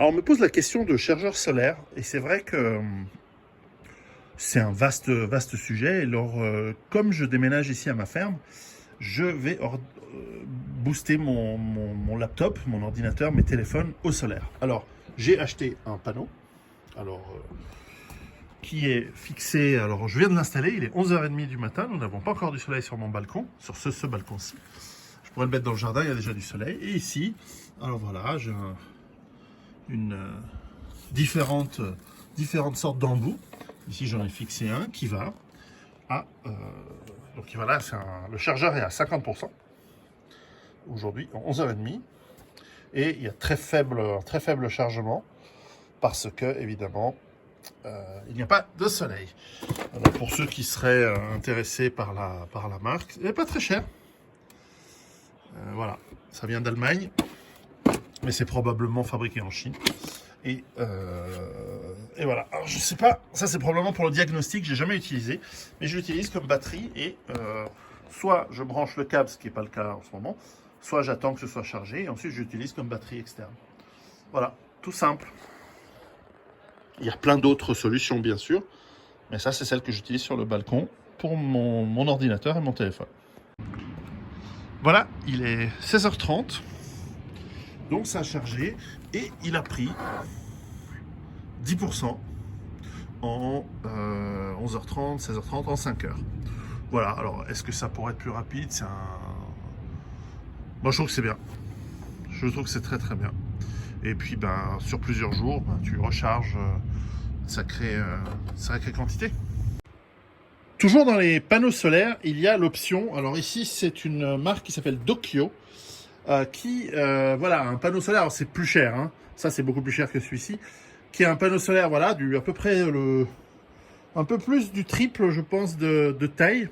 Alors, on me pose la question de chargeur solaire, et c'est vrai que c'est un vaste sujet. Alors, comme je déménage ici à ma ferme, je vais booster mon laptop, mon ordinateur, mes téléphones au solaire. Alors, j'ai acheté un panneau, qui est fixé. Alors, je viens de l'installer, il est 11h30 du matin, nous n'avons pas encore du soleil sur mon balcon, sur ce balcon-ci. Je pourrais le mettre dans le jardin, il y a déjà du soleil. Et ici, alors voilà, j'ai différentes sortes d'embouts. Ici, j'en ai fixé un qui va à... donc voilà, le chargeur est à 50%. Aujourd'hui, en 11h30. Et il y a très faible chargement parce que, évidemment, il n'y a pas de soleil. Alors, pour ceux qui seraient intéressés par la marque, elle n'est pas très cher. Voilà, ça vient d'Allemagne, mais c'est probablement fabriqué en Chine. Et voilà, alors je sais pas, ça c'est probablement pour le diagnostic, j'ai jamais utilisé, mais je l'utilise comme batterie et soit je branche le câble, ce qui n'est pas le cas en ce moment, soit j'attends que ce soit chargé et ensuite j'utilise comme batterie externe. Voilà, tout simple. Il y a plein d'autres solutions bien sûr, mais ça c'est celle que j'utilise sur le balcon pour mon ordinateur et mon téléphone. Voilà, il est 16h30, donc ça a chargé et il a pris 10% en 11h30, 16h30, en 5 heures. Voilà, alors est-ce que ça pourrait être plus rapide? Moi je trouve que c'est bien. Je trouve que c'est très très bien. Et puis sur plusieurs jours, tu recharges sacrée quantité. Toujours dans les panneaux solaires, il y a l'option, alors ici c'est une marque qui s'appelle Dokyo, voilà, un panneau solaire, alors c'est plus cher, hein. Ça c'est beaucoup plus cher que celui-ci, qui est un panneau solaire, voilà, à peu près un peu plus du triple, je pense, de taille,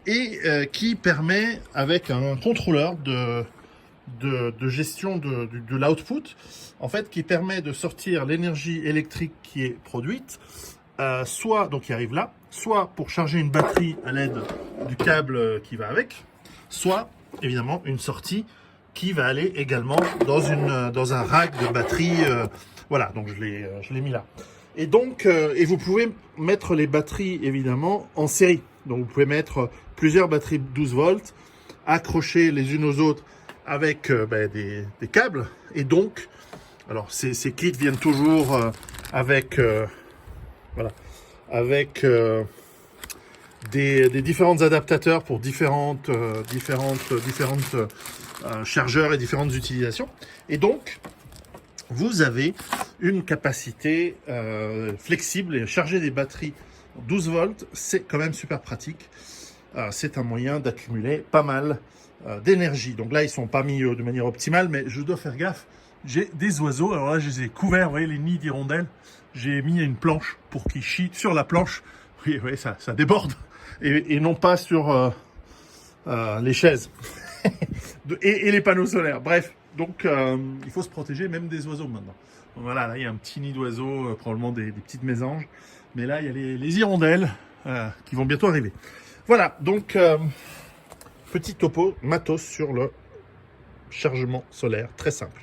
et qui permet, avec un contrôleur de gestion de l'output, en fait, qui permet de sortir l'énergie électrique qui est produite, soit, donc qui arrive là, soit pour charger une batterie à l'aide du câble qui va avec, soit, évidemment, une sortie qui va aller également dans un rack de batterie. Voilà, donc je l'ai mis là. Et donc, et vous pouvez mettre les batteries, évidemment, en série. Donc, vous pouvez mettre plusieurs batteries 12 volts, accrocher les unes aux autres avec des câbles. Et donc, alors, ces kits viennent toujours avec... voilà, avec des différents adaptateurs pour différentes chargeurs et différentes utilisations. Et donc, vous avez une capacité flexible et charger des batteries 12 volts, c'est quand même super pratique. C'est un moyen d'accumuler pas mal d'énergie. Donc là, ils sont pas mis de manière optimale, mais je dois faire gaffe. J'ai des oiseaux, alors là, je les ai couverts, vous voyez, les nids d'hirondelles. J'ai mis une planche pour qu'ils chient sur la planche. Oui, ça déborde. Et non pas sur les chaises et les panneaux solaires. Bref, donc il faut se protéger même des oiseaux maintenant. Donc, voilà, là il y a un petit nid d'oiseaux, probablement des petites mésanges. Mais là il y a les hirondelles qui vont bientôt arriver. Voilà, donc petit topo matos sur le chargement solaire, très simple.